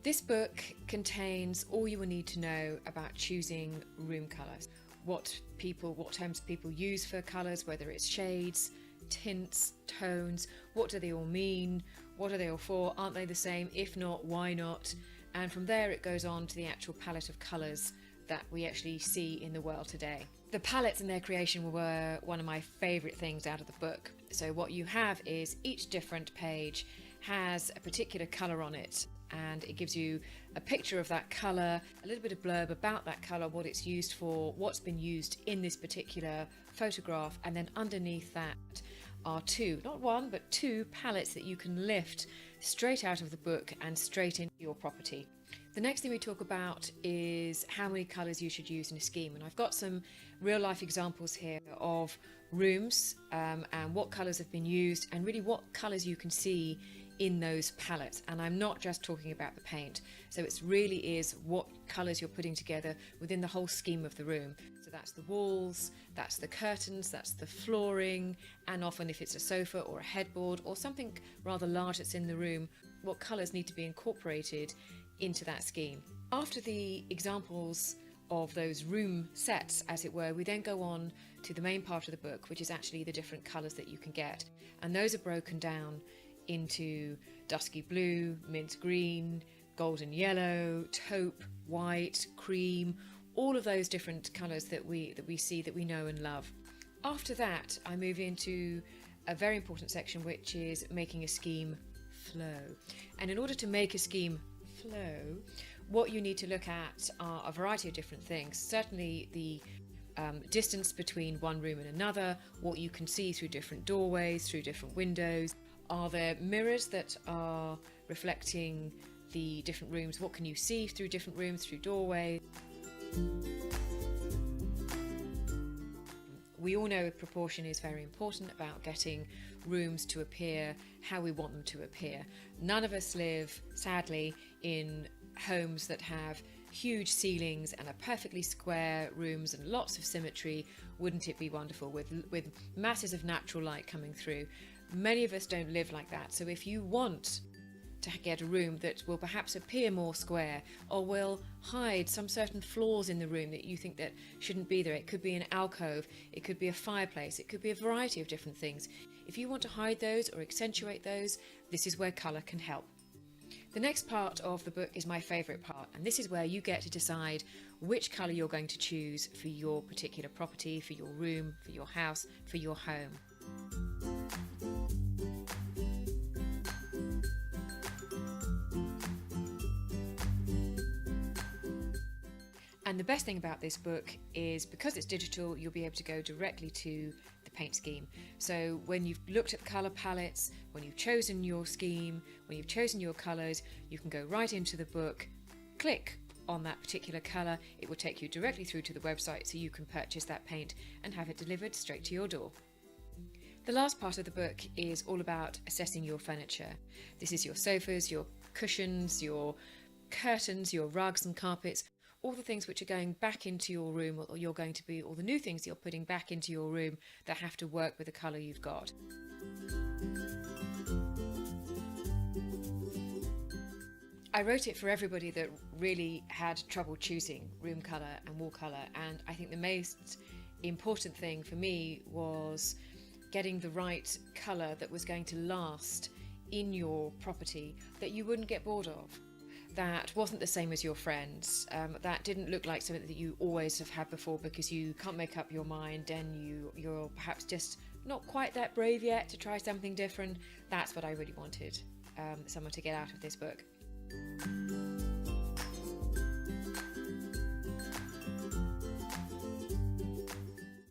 This book contains all you will need to know about choosing room colours. What terms people use for colours, whether it's shades, tints, tones, what do they all mean, what are they all for, aren't they the same, if not, why not? And from there it goes on to the actual palette of colours that we actually see in the world today. The palettes and their creation were one of my favourite things out of the book. So what you have is each different page has a particular colour on it, and it gives you a picture of that colour, a little bit of blurb about that colour, what it's used for, what's been used in this particular photograph, and then underneath that are not one, but two palettes that you can lift straight out of the book and straight into your property. The next thing we talk about is how many colours you should use in a scheme, and I've got some real life examples here of rooms and what colours have been used and really what colours you can see in those palettes. And I'm not just talking about the paint, so it really is what colours you're putting together within the whole scheme of the room. So that's the walls, that's the curtains, that's the flooring, and often if it's a sofa or a headboard or something rather large that's in the room, what colours need to be incorporated into that scheme. After the examples of those room sets, as it were, we then go on to the main part of the book, which is actually the different colours that you can get. And those are broken down into dusky blue, mint green, golden yellow, taupe, white, cream, all of those different colours that we see, that we know and love. After that, I move into a very important section, which is making a scheme flow. And in order to make a scheme flow, what you need to look at are a variety of different things. Certainly the distance between one room and another, what you can see through different doorways, through different windows. Are there mirrors that are reflecting the different rooms? What can you see through different rooms, through doorways? We all know proportion is very important about getting rooms to appear how we want them to appear. None of us live, sadly, in homes that have huge ceilings and are perfectly square rooms and lots of symmetry. Wouldn't it be wonderful with masses of natural light coming through? Many of us don't live like that. So if you want to get a room that will perhaps appear more square or will hide some certain flaws in the room that you think that shouldn't be there. It could be an alcove, it could be a fireplace, it could be a variety of different things. If you want to hide those or accentuate those, this is where colour can help. The next part of the book is my favourite part, and this is where you get to decide which colour you're going to choose for your particular property, for your room, for your house, for your home. And the best thing about this book is because it's digital, you'll be able to go directly to the paint scheme. So when you've looked at colour palettes, when you've chosen your scheme, when you've chosen your colours, you can go right into the book, click on that particular colour, it will take you directly through to the website so you can purchase that paint and have it delivered straight to your door. The last part of the book is all about assessing your furniture. This is your sofas, your cushions, your curtains, your rugs and carpets, all the things which are going back into your room, or all the new things you're putting back into your room that have to work with the colour you've got. I wrote it for everybody that really had trouble choosing room colour and wall colour, and I think the most important thing for me was getting the right colour that was going to last in your property, that you wouldn't get bored of, that wasn't the same as your friends, that didn't look like something that you always have had before because you can't make up your mind and you're perhaps just not quite that brave yet to try something different. That's what I really wanted someone to get out of this book.